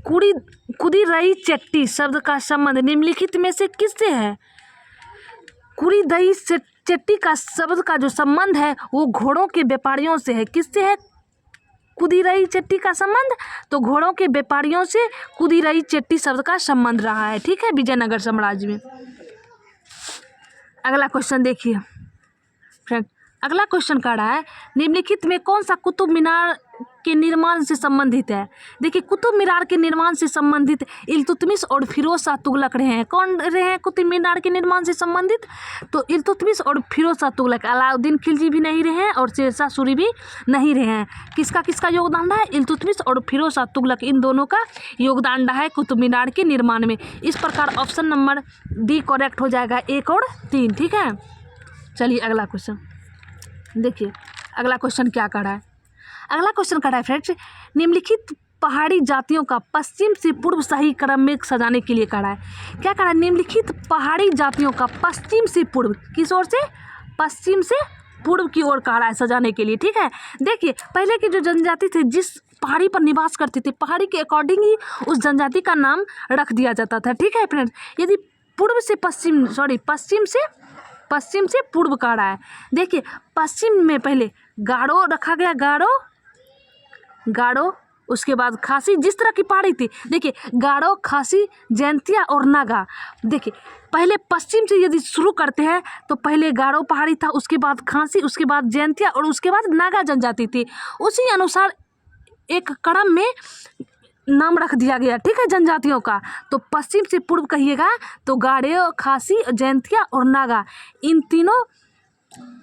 कुदीरई चेट्टी शब्द का संबंध निम्नलिखित में से किससे है? कुदीरई चेट्टी का शब्द का जो संबंध है वो घोड़ों के व्यापारियों से है। किससे है? कुदीरई चेट्टी का संबंध, तो घोड़ों के व्यापारियों से कुदीरई चेट्टी शब्द का संबंध रहा है। ठीक है, विजयनगर साम्राज्य में। अगला क्वेश्चन देखिए फ्रेंड, अगला क्वेश्चन कह रहा है निम्नलिखित में कौन सा कुतुब मीनार के निर्माण से संबंधित है। देखिए, कुतुब मीनार के निर्माण से संबंधित इल्तुतमिश और फिरोज शाह तुगलक रहे हैं। कौन रहे हैं कुतुब मीनार के निर्माण से संबंधित? तो इल्तुतमिश और फिरोज शाह तुगलक। अलाउद्दीन खिलजी भी नहीं रहे हैं और शेरशाह सूरी भी नहीं रहे हैं। किसका किसका योगदान रहा है? इल्तुतमिश और फिरोज शाह तुगलक, इन दोनों का योगदान रहा है कुतुब मीनार के निर्माण में। इस प्रकार ऑप्शन नंबर डी करेक्ट हो जाएगा, 1 और 3। ठीक है, चलिए अगला क्वेश्चन देखिए। अगला क्वेश्चन क्या कर रहा है? अगला क्वेश्चन कर रहा है फ्रेंड्स, निम्नलिखित पहाड़ी जातियों का पश्चिम से पूर्व सही क्रम में सजाने के लिए कहा है। क्या कहा है? निम्नलिखित पहाड़ी जातियों का पश्चिम से पूर्व, किस ओर से? पश्चिम से पूर्व की ओर कहा है सजाने के लिए। ठीक है, देखिए पहले की जो जनजाति थे जिस पहाड़ी पर निवास करती थी, पहाड़ी के अकॉर्डिंग ही उस जनजाति का नाम रख दिया जाता था। ठीक है फ्रेंड्स, यदि पूर्व से पश्चिम, पश्चिम से पूर्व कह रहा है। देखिए पश्चिम में पहले गारो रखा गया, गारो, उसके बाद खासी, जिस तरह की पहाड़ी थी। देखिए गारो, खासी, जैंतिया और नागा। देखिए पहले पश्चिम से यदि शुरू करते हैं तो पहले गारो पहाड़ी था, उसके बाद खासी, उसके बाद जैंतिया और उसके बाद नागा जनजाति थी। उसी अनुसार एक क्रम में नाम रख दिया गया। ठीक है, जनजातियों का। तो पश्चिम से पूर्व कहिएगा तो गारो, खासी, जैंतिया और नागा, इन तीनों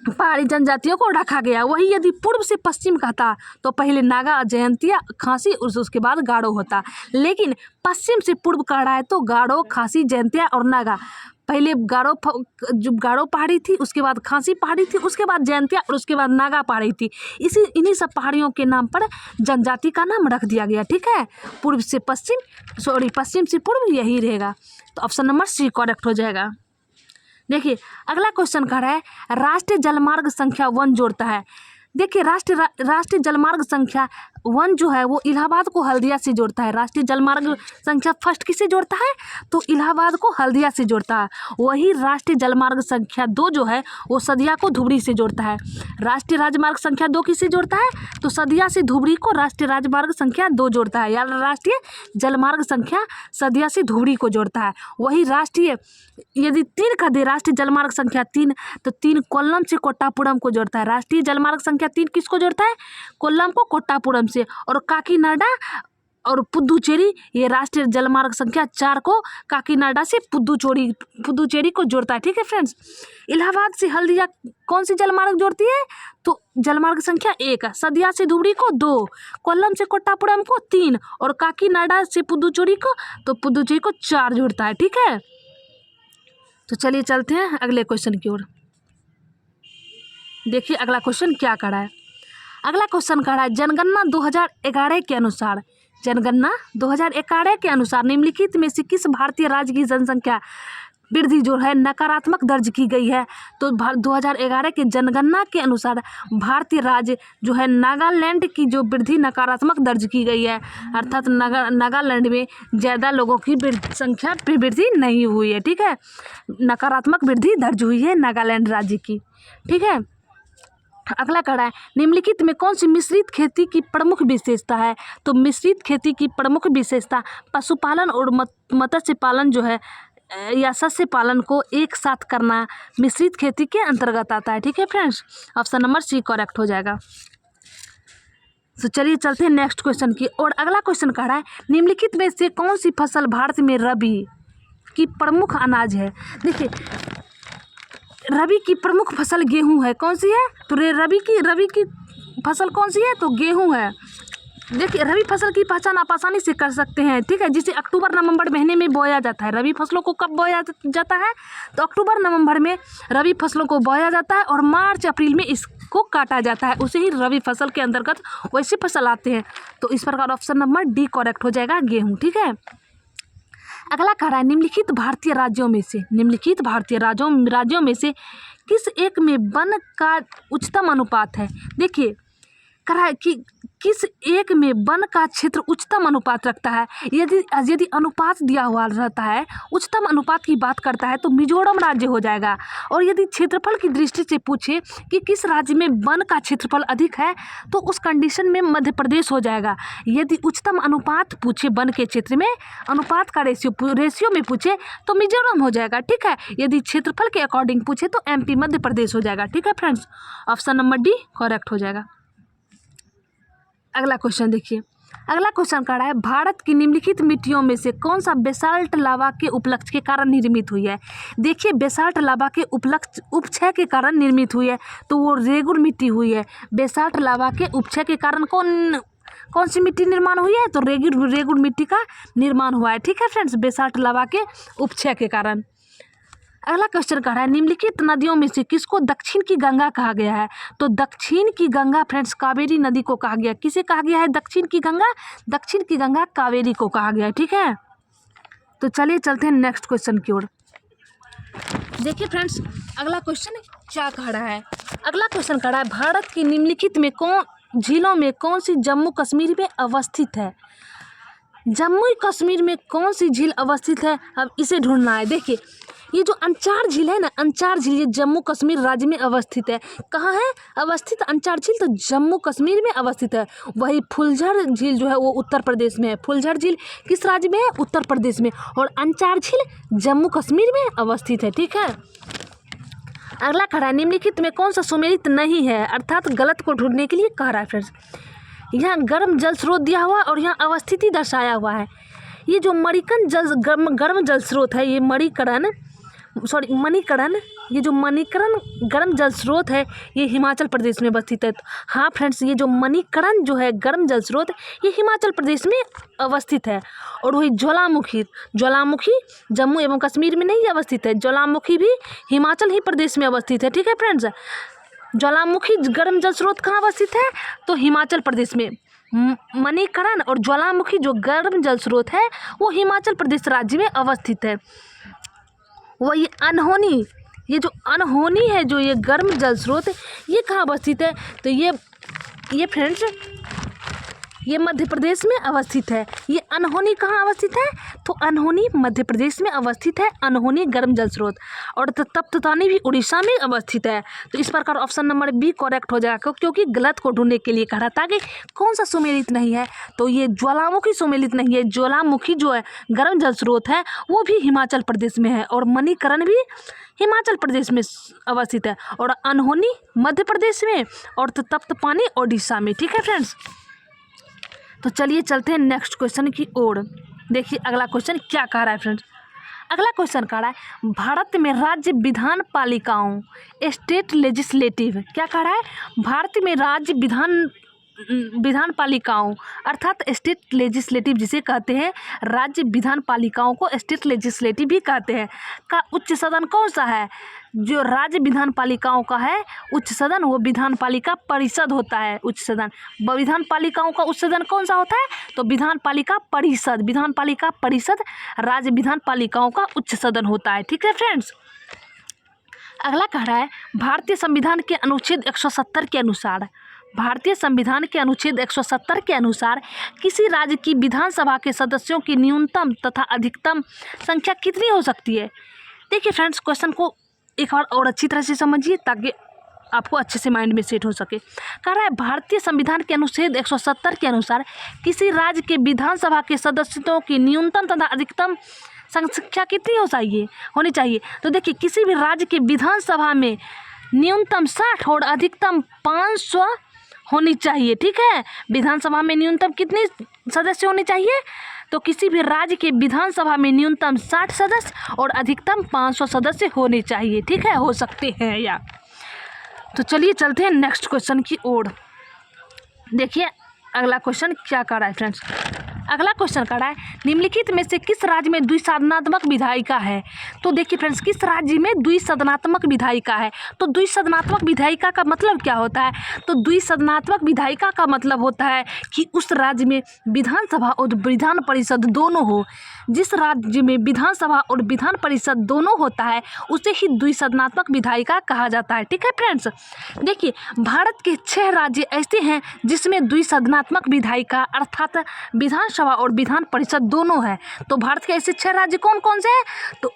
पहाड़ी जनजातियों को रखा गया। वही यदि पूर्व से पश्चिम कहता तो पहले नागा, जयंतिया, खासी और उसके बाद गारो होता। लेकिन पश्चिम से पूर्व कह रहा है तो गारो, खासी, जयंतिया और नागा। पहले जो गारो पहाड़ी थी, उसके बाद खासी पहाड़ी थी, उसके बाद जयंतिया और उसके बाद नागा पहाड़ी थी। इन्हीं सब पहाड़ियों के नाम पर जनजाति का नाम रख दिया गया। ठीक है, पूर्व से पश्चिम, पश्चिम से पूर्व यही रहेगा। तो ऑप्शन नंबर सी करेक्ट हो जाएगा। देखिए अगला क्वेश्चन कह रहा है राष्ट्रीय जलमार्ग संख्या 1 जोड़ता है। देखिए राष्ट्रीय जलमार्ग संख्या 1 जो है वो इलाहाबाद को हल्दिया से जोड़ता है। राष्ट्रीय जलमार्ग संख्या फर्स्ट किसे जोड़ता है? तो इलाहाबाद को हल्दिया से जोड़ता है। वही राष्ट्रीय जलमार्ग संख्या 2 जो है वो सदिया को धुबरी से जोड़ता है। राष्ट्रीय राजमार्ग संख्या 2 किसे जोड़ता है? तो सदिया से धुबरी को राष्ट्रीय राजमार्ग संख्या 2 जोड़ता है, या राष्ट्रीय जलमार्ग संख्या सदिया से धुबरी को जोड़ता है। वही राष्ट्रीय यदि 3 का दे, राष्ट्रीय जलमार्ग संख्या 3, तो 3 कोल्लम से कोट्टापुरम को जोड़ता है। राष्ट्रीय जलमार्ग संख्या 3 किसको जोड़ता है? कोल्लम को कोट्टापुरम से। और काकीनाडा और पुदुचेरी, ये राष्ट्रीय जलमार्ग संख्या 4 को काकीनाडा से पुदुचेरी को जोड़ता है। ठीक है फ्रेंड्स, इलाहाबाद से हल्दिया कौन सी जलमार्ग जोड़ती है? तो जलमार्ग संख्या 1, सदिया से धुबरी को 2, कोल्लम से कोट्टापुरम को 3 और काकीनाडा से पुदुचेरी को 4 जोड़ता है। ठीक है, तो चलिए चलते हैं अगले क्वेश्चन की ओर। देखिए अगला क्वेश्चन क्या कर रहा है। अगला क्वेश्चन कह रहा है जनगणना 2011 के अनुसार निम्नलिखित में से किस भारतीय राज्य की जनसंख्या वृद्धि जो है नकारात्मक दर्ज की गई है? तो 2011 के जनगणना के अनुसार भारतीय राज्य जो है नागालैंड की जो वृद्धि नकारात्मक दर्ज की गई है, अर्थात नागालैंड में ज़्यादा लोगों की संख्या पे वृद्धि नहीं हुई है। ठीक है, नकारात्मक वृद्धि दर्ज हुई है नागालैंड राज्य की। ठीक है, अगला कह रहा है निम्नलिखित में कौन सी मिश्रित खेती की प्रमुख विशेषता है? तो मिश्रित खेती की प्रमुख विशेषता पशुपालन और मत्स्य पालन जो है या सस्य पालन को एक साथ करना मिश्रित खेती के अंतर्गत आता है। ठीक है friends, option number C correct हो जाएगा। तो चलिए चलते हैं नेक्स्ट क्वेश्चन की। और अगला क्वेश्चन कह रहा है निम्नलिखित में से कौन सी फसल भारत में रबी की प्रमुख अनाज है? देखिए रबी की प्रमुख फसल गेहूं है। कौन सी है? तो रबी की फसल कौन सी है? तो गेहूं है। देखिए रबी फसल की पहचान आप आसानी से कर सकते हैं। ठीक है, जिसे अक्टूबर नवंबर महीने में बोया जाता है। रबी फसलों को कब बोया जाता है? तो अक्टूबर नवंबर में रबी फसलों को बोया जाता है और मार्च अप्रैल में इसको काटा जाता है। उसे ही रबी फसल के अंतर्गत वैसे फसल आते हैं। तो इस प्रकार ऑप्शन नंबर डी करेक्ट हो जाएगा, गेहूँ। ठीक है, अगला कह रहा है निम्नलिखित भारतीय राज्यों में से किस एक में वन का उच्चतम अनुपात है? देखिए कहा है कि किस एक में वन का क्षेत्र उच्चतम अनुपात रखता है। यदि यदि अनुपात दिया हुआ रहता है, उच्चतम अनुपात की बात करता है, तो मिजोरम राज्य हो जाएगा। और यदि क्षेत्रफल की दृष्टि से पूछे कि किस राज्य में वन का क्षेत्रफल अधिक है, तो उस कंडीशन में मध्य प्रदेश हो जाएगा। यदि उच्चतम अनुपात पूछे वन के क्षेत्र में, अनुपात का रेशियो में पूछे तो मिजोरम हो जाएगा, ठीक है। यदि क्षेत्रफल के अकॉर्डिंग पूछे तो MP मध्य प्रदेश हो जाएगा, ठीक है friends. Option number D correct हो जाएगा। अगला क्वेश्चन देखिए, अगला क्वेश्चन कह रहा है भारत की निम्नलिखित मिट्टियों में से कौन सा बेसाल्ट लावा के उपलक्ष्य के कारण निर्मित हुई है। देखिए बेसाल्ट लावा के उपक्षय के कारण निर्मित हुई है, तो वो रेगुर मिट्टी हुई है। बेसाल्ट लावा के उपक्षय के कारण कौन सी मिट्टी निर्माण हुई है, तो रेगुर मिट्टी का निर्माण हुआ है, ठीक है फ्रेंड्स, बेसाल्ट लावा के उपक्षय के कारण। अगला क्वेश्चन कह रहा है निम्नलिखित नदियों में से किसको दक्षिण की गंगा कहा गया है। तो दक्षिण की गंगा फ्रेंड्स कावेरी नदी को कहा गया। किसे कहा गया है दक्षिण की गंगा? दक्षिण की गंगा कावेरी को कहा गया है, ठीक है। तो चलिए चलते हैं नेक्स्ट क्वेश्चन की ओर। देखिए फ्रेंड्स अगला क्वेश्चन क्या कह रहा है। अगला क्वेश्चन कह रहा है भारत की निम्नलिखित में झीलों में कौन सी जम्मू कश्मीर में अवस्थित है। जम्मू कश्मीर में कौन सी झील अवस्थित है, अब इसे ढूंढना है। देखिए ये जो अंचार झील है ना, अंचार झील ये जम्मू कश्मीर राज्य में अवस्थित है। कहाँ है अवस्थित अंचार झील? तो जम्मू कश्मीर में अवस्थित है। वही फुलझर झील जो है वो उत्तर प्रदेश में है। फुलझर झील किस राज्य में है? उत्तर प्रदेश में। और अंचार झील जम्मू कश्मीर में अवस्थित है, ठीक है। अगला खड़ा है निम्नलिखित में कौन सा सुमेलित नहीं है, अर्थात गलत को ढूंढने के लिए कह रहा है फ्रेंड्स। यहाँ गर्म जल स्रोत दिया हुआ और यहाँ अवस्थिति दर्शाया हुआ है। ये जो गर्म जल स्रोत है, ये मणिकरण, ये जो मणिकरण गर्म जल स्रोत है ये हिमाचल प्रदेश में अवस्थित है। हाँ फ्रेंड्स ये जो मणिकरण जो है गर्म जल स्रोत ये हिमाचल प्रदेश में अवस्थित है। और वही ज्वालामुखी जम्मू एवं कश्मीर में नहीं अवस्थित है, ज्वालामुखी भी हिमाचल ही प्रदेश में अवस्थित है, ठीक है फ्रेंड्स। ज्वालामुखी गर्म जल स्रोत कहाँ अवस्थित है? तो हिमाचल प्रदेश में। मणिकरण और ज्वालामुखी जो गर्म जल स्रोत है वो हिमाचल प्रदेश राज्य में अवस्थित है। वही अनहोनी, ये जो अनहोनी है जो ये गर्म जल स्रोत ये कहाँ अवस्थित है? तो ये फ्रेंड्स ये मध्य प्रदेश में अवस्थित है। ये अनहोनी कहाँ अवस्थित है? तो अनहोनी मध्य प्रदेश में अवस्थित है, अनहोनी गर्म जल स्रोत। और तप्तपानी भी उड़ीसा में अवस्थित है। तो इस प्रकार ऑप्शन नंबर बी करेक्ट हो जाएगा, क्योंकि गलत को ढूंढने के लिए कह रहा था कि कौन सा सुमेलित नहीं है। तो ये ज्वालामुखी सुमेलित नहीं है। ज्वालामुखी जो है गर्म जल स्रोत है वो भी हिमाचल प्रदेश में है, और मणिकरण भी हिमाचल प्रदेश में अवस्थित है, और अनहोनी मध्य प्रदेश में, और तप्तपानी उड़ीसा में, ठीक है फ्रेंड्स। तो चलिए चलते हैं नेक्स्ट क्वेश्चन की ओर। देखिए अगला क्वेश्चन क्या कह रहा है फ्रेंड्स। अगला क्वेश्चन कह रहा है भारत में राज्य विधान पालिकाओं स्टेट लेजिस्लेटिव, क्या कह रहा है? भारत में राज्य विधान पालिकाओं अर्थात स्टेट लेजिस्लेटिव जिसे कहते हैं, राज्य विधान पालिकाओं को स्टेट लेजिस्लेटिव भी कहते हैं, का उच्च सदन कौन सा है? जो राज्य विधान पालिकाओं का है उच्च सदन वो विधान पालिका परिषद होता है। उच्च सदन विधान पालिकाओं का उच्च सदन कौन सा होता है? तो विधान पालिका परिषद। विधान पालिका परिषद राज्य विधान पालिकाओं का उच्च सदन होता है, ठीक है फ्रेंड्स। अगला कह रहा है भारतीय संविधान के अनुच्छेद 170 के अनुसार, भारतीय संविधान के अनुच्छेद 170 के अनुसार किसी राज्य की विधानसभा के सदस्यों की न्यूनतम तथा अधिकतम संख्या कितनी हो सकती है? देखिए फ्रेंड्स क्वेश्चन को एक बार और अच्छी तरह से समझिए ताकि आपको अच्छे से माइंड में सेट हो सके। कह रहा है भारतीय संविधान के अनुच्छेद 170 के अनुसार किसी राज्य के विधानसभा के सदस्यों की न्यूनतम तथा अधिकतम संख्या कितनी होनी चाहिए। तो देखिए किसी भी राज्य के विधानसभा में न्यूनतम 60 और अधिकतम 500 होनी चाहिए, ठीक है। विधानसभा में न्यूनतम कितने सदस्य होने चाहिए? तो किसी भी राज्य के विधानसभा में न्यूनतम 60 सदस्य और अधिकतम 500 सदस्य होने चाहिए, ठीक है, हो सकते हैं या। तो चलिए चलते हैं नेक्स्ट क्वेश्चन की ओर। देखिए अगला क्वेश्चन क्या कर रहा है फ्रेंड्स। अगला क्वेश्चन करा है, निम्नलिखित में से किस राज्य में द्विसदनात्मक विधायिका है। तो देखिए फ्रेंड्स, किस राज्य में द्विसदनात्मक विधायिका है। तो द्विसदनात्मक विधायिका का मतलब क्या होता है। तो द्विसदनात्मक विधायिका का मतलब होता है कि उस राज्य में विधानसभा और विधान परिषद दोनों हो। जिस राज्य में विधानसभा और विधान परिषद दोनों होता है उसे ही द्विसदनात्मक विधायिका कहा जाता है। ठीक है फ्रेंड्स, देखिए भारत के 6 राज्य ऐसे हैं जिसमें द्विसदनात्मक विधायिका अर्थात विधानसभा और विधान परिषद दोनों है। तो भारत के ऐसे 6 राज्य कौन कौन से हैं। तो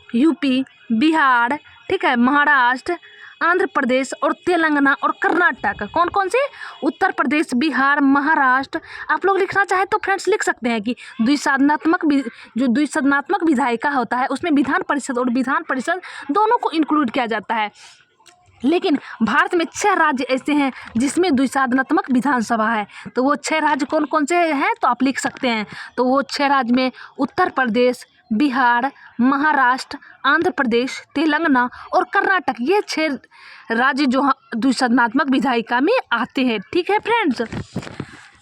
यूपी, बिहार, ठीक है, महाराष्ट्र, आंध्र प्रदेश और तेलंगाना और कर्नाटक। कौन कौन से। उत्तर प्रदेश, बिहार, महाराष्ट्र। आप लोग लिखना चाहे तो फ्रेंड्स लिख सकते हैं कि जो द्विसदनात्मक विधायिका होता है उसमें विधान परिषद और विधान परिषद दोनों को इंक्लूड किया जाता है। लेकिन भारत में 6 राज्य ऐसे हैं जिसमें द्विसदनात्मक विधानसभा है। तो वो 6 राज्य कौन कौन से हैं तो आप लिख सकते हैं। तो वो 6 राज्य में उत्तर प्रदेश, बिहार, महाराष्ट्र, आंध्र प्रदेश, तेलंगाना और कर्नाटक, ये 6 राज्य जो द्विसदनात्मक विधायिका में आते हैं। ठीक है फ्रेंड्स,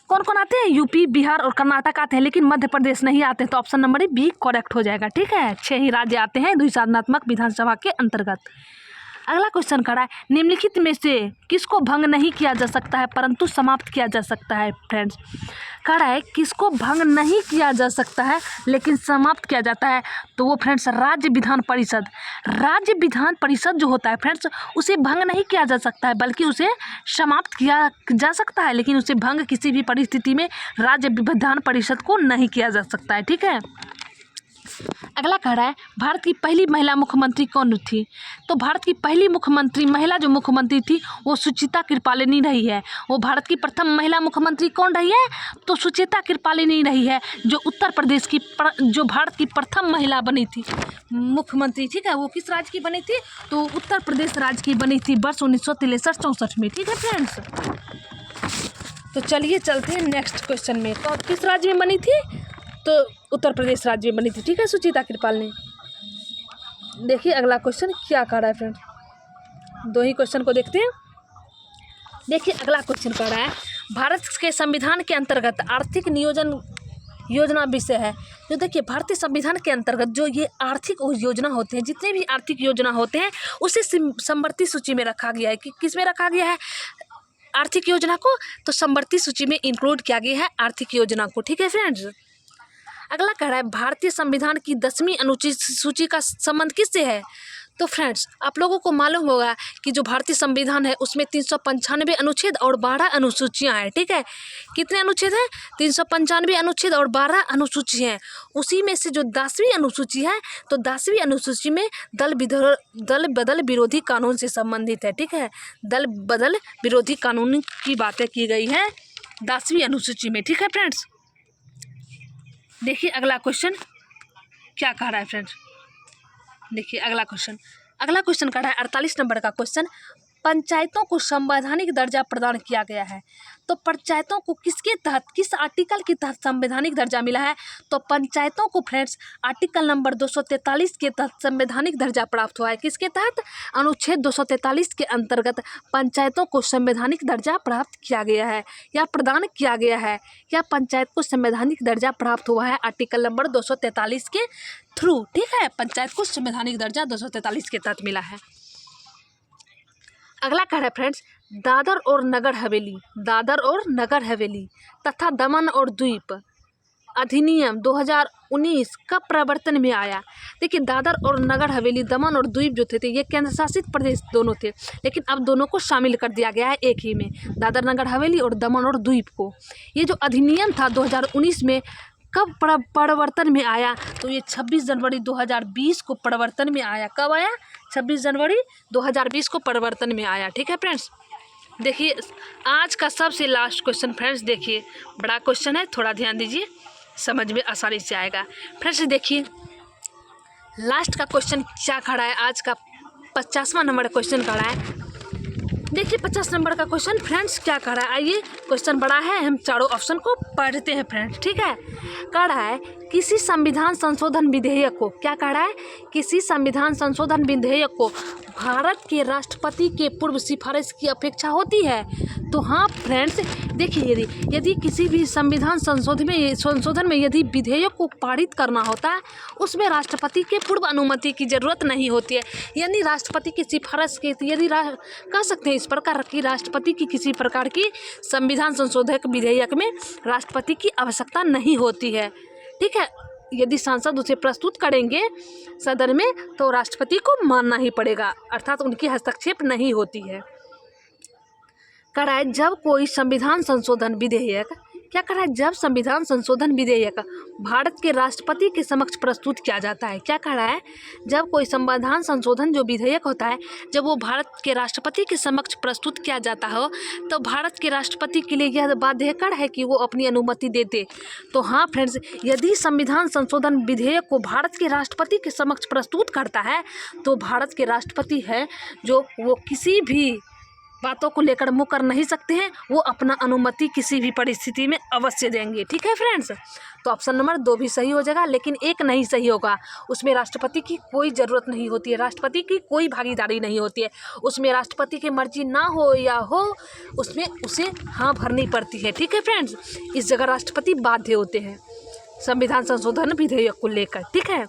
कौन कौन आते हैं। यूपी, बिहार और कर्नाटक आते हैं, लेकिन मध्य प्रदेश नहीं आते। तो ऑप्शन नंबर बी करेक्ट हो जाएगा। ठीक है, 6 ही राज्य आते हैं द्विसदनात्मक विधानसभा के अंतर्गत। अगला क्वेश्चन करा है, निम्नलिखित में से किसको भंग नहीं किया जा सकता है परंतु समाप्त किया जा सकता है। फ्रेंड्स करा है किसको भंग नहीं किया जा सकता है लेकिन समाप्त किया जाता है। तो वो फ्रेंड्स राज्य विधान परिषद जो होता है फ्रेंड्स उसे भंग नहीं किया जा सकता है बल्कि उसे समाप्त किया जा सकता है, लेकिन उसे भंग किसी भी परिस्थिति में राज्य विधान परिषद को नहीं किया जा सकता है। ठीक है, अगला कह रहा है, भारत की पहली महिला मुख्यमंत्री कौन थी। तो भारत की पहली महिला जो मुख्यमंत्री थी वो सुचेता कृपालिनी रही है। वो भारत की प्रथम महिला मुख्यमंत्री कौन रही है। तो सुचेता कृपालिनी रही है, जो जो भारत की प्रथम महिला बनी थी मुख्यमंत्री। ठीक है, वो किस राज्य की बनी थी। तो उत्तर प्रदेश राज्य की बनी थी वर्ष 1963-64 में। ठीक है फ्रेंड्स, तो चलिए चलते हैं नेक्स्ट क्वेश्चन में। तो किस राज्य में बनी थी। तो उत्तर प्रदेश राज्य में बनी थी। ठीक है, सुचेता कृपालिनी। देखिए अगला क्वेश्चन क्या कह रहा है फ्रेंड, 2 ही क्वेश्चन को देखते हैं। देखिए अगला क्वेश्चन कह रहा है, भारत के संविधान के अंतर्गत आर्थिक नियोजन योजना विषय है। जो देखिए भारतीय संविधान के अंतर्गत जो ये आर्थिक योजना होते हैं, जितने भी आर्थिक योजना होते हैं उसे समवर्ती सूची में रखा गया है। कि किस में रखा गया है आर्थिक योजना को। तो समवर्ती सूची में इंक्लूड किया गया है आर्थिक योजना को। ठीक है फ्रेंड्स, अगला कह रहा है, भारतीय संविधान की 10वीं अनुसूची सूची का संबंध किससे है। तो फ्रेंड्स आप लोगों को मालूम होगा कि जो भारतीय संविधान है उसमें 395 अनुच्छेद और 12 अनुसूचियां हैं। ठीक है, कितने अनुच्छेद हैं। 395 अनुच्छेद और 12 अनुसूची हैं। उसी में से जो 10वीं अनुसूची है तो 10वीं अनुसूची में दल बदल विरोधी कानून से संबंधित है। ठीक है, दल बदल विरोधी कानून की बातें की गई है 10वीं अनुसूची में। ठीक है फ्रेंड्स, देखिए अगला क्वेश्चन क्या कह रहा है फ्रेंड्स। देखिए अगला क्वेश्चन कह रहा है 48 नंबर का क्वेश्चन, पंचायतों को संवैधानिक दर्जा प्रदान किया गया है। तो पंचायतों को किसके तहत, किस आर्टिकल के तहत संवैधानिक दर्जा मिला है। तो पंचायतों को फ्रेंड्स आर्टिकल नंबर 243 के तहत संवैधानिक दर्जा प्राप्त हुआ है। किसके तहत, अनुच्छेद 243 के अंतर्गत पंचायतों को संवैधानिक दर्जा प्राप्त किया गया है या प्रदान किया गया है, या पंचायत को संवैधानिक दर्जा प्राप्त हुआ है आर्टिकल नंबर 243 के थ्रू। ठीक है, पंचायत को संवैधानिक दर्जा 243 के तहत मिला है। अगला कह रहा है फ्रेंड्स, दादर और नगर हवेली तथा दमन और द्वीप अधिनियम 2019 कब प्रवर्तन में आया। देखिए दादर और नगर हवेली, दमन और द्वीप जो थे ये केंद्र शासित प्रदेश दोनों थे, लेकिन अब दोनों को शामिल कर दिया गया है एक ही में, दादर नगर हवेली और दमन और द्वीप को। ये जो अधिनियम था 2019 में कब प्रवर्तन में आया। तो ये 26 जनवरी 2020 को प्रवर्तन में आया। कब आया, 26 जनवरी 2020 को प्रवर्तन में आया। ठीक है फ्रेंड्स, देखिए आज का सबसे लास्ट क्वेश्चन फ्रेंड्स, देखिए बड़ा क्वेश्चन है, थोड़ा ध्यान दीजिए, समझ में आसानी से आएगा। फ्रेंड्स देखिए लास्ट का क्वेश्चन क्या खड़ा है, आज का 50वां नंबर क्वेश्चन खड़ा है। देखिए 50 नंबर का क्वेश्चन फ्रेंड्स क्या कह रहा है, आइए क्वेश्चन बड़ा है, हम चारों ऑप्शन को पढ़ते हैं फ्रेंड्स। ठीक है, कह रहा है किसी संविधान संशोधन विधेयक को, क्या कह रहा है, किसी संविधान संशोधन विधेयक को भारत के राष्ट्रपति के पूर्व सिफारिश की अपेक्षा होती है। तो हाँ फ्रेंड्स, देखिए यदि किसी भी संविधान संशोधन में यदि विधेयक को पारित करना होता है, उसमें राष्ट्रपति के पूर्व अनुमति की ज़रूरत नहीं होती है। यानी राष्ट्रपति की सिफारिश के यदि कह सकते हैं इस प्रकार की राष्ट्रपति की किसी प्रकार की संविधान संशोधक विधेयक में राष्ट्रपति की आवश्यकता नहीं होती है। ठीक है, यदि सांसद उसे प्रस्तुत करेंगे सदन में तो राष्ट्रपति को मानना ही पड़ेगा, अर्थात उनकी हस्तक्षेप नहीं होती है। कराए जब कोई संविधान संशोधन विधेयक क्या कराए जब संविधान संशोधन विधेयक भारत के राष्ट्रपति के समक्ष प्रस्तुत किया जाता है। क्या कराए जब कोई संविधान संशोधन जो विधेयक होता है जब वो भारत के राष्ट्रपति के समक्ष प्रस्तुत किया जाता हो तो भारत के राष्ट्रपति के लिए यह बाध्यकर है कि वो अपनी अनुमति देते। तो हाँ फ्रेंड्स, यदि संविधान संशोधन विधेयक को भारत के राष्ट्रपति के समक्ष प्रस्तुत करता है तो भारत के राष्ट्रपति है जो वो किसी भी बातों को लेकर मुँह कर नहीं सकते हैं, वो अपना अनुमति किसी भी परिस्थिति में अवश्य देंगे। ठीक है फ्रेंड्स, तो ऑप्शन नंबर 2 भी सही हो जाएगा, लेकिन एक नहीं सही होगा। उसमें राष्ट्रपति की कोई ज़रूरत नहीं होती है, राष्ट्रपति की कोई भागीदारी नहीं होती है। उसमें राष्ट्रपति की मर्जी ना हो या हो, उसमें उसे हाँ भरनी पड़ती है। ठीक है फ्रेंड्स, इस जगह राष्ट्रपति बाध्य होते हैं संविधान संशोधन विधेयक को लेकर। ठीक है,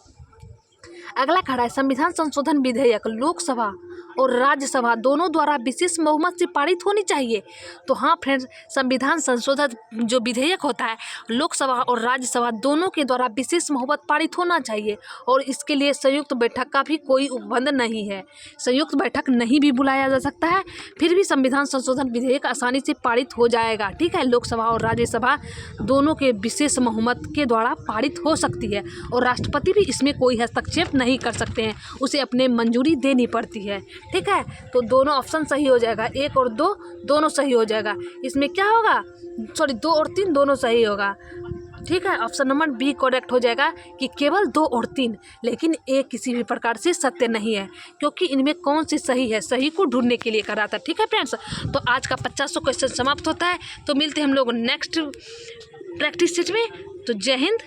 अगला खड़ा है संविधान संशोधन विधेयक लोकसभा और राज्यसभा दोनों द्वारा विशेष बहुमत से पारित होनी चाहिए। तो हाँ फ्रेंड्स, संविधान संशोधन जो विधेयक होता है लोकसभा और राज्यसभा दोनों के द्वारा विशेष बहुमत पारित होना चाहिए और इसके लिए संयुक्त बैठक का भी कोई उपबंध नहीं है। संयुक्त बैठक नहीं भी बुलाया जा सकता है, फिर भी संविधान संशोधन विधेयक आसानी से पारित हो जाएगा। ठीक है, लोकसभा और राज्यसभा दोनों के विशेष बहुमत के द्वारा पारित हो सकती है और राष्ट्रपति भी इसमें कोई हस्तक्षेप नहीं कर सकते हैं, उसे अपने मंजूरी देनी पड़ती है। ठीक है, तो दोनों ऑप्शन सही हो जाएगा, 1 और 2 दोनों सही हो जाएगा। इसमें क्या होगा, 2 और 3 दोनों सही होगा। ठीक है, ऑप्शन नंबर बी करेक्ट हो जाएगा कि केवल 2 और 3, लेकिन ए किसी भी प्रकार से सत्य नहीं है, क्योंकि इनमें कौन सी सही है, सही को ढूंढने के लिए करा था। ठीक है फ्रेंड्स, तो आज का 50 क्वेश्चन समाप्त होता है। तो मिलते हैं हम लोग नेक्स्ट प्रैक्टिस सेट में। तो जय हिंद,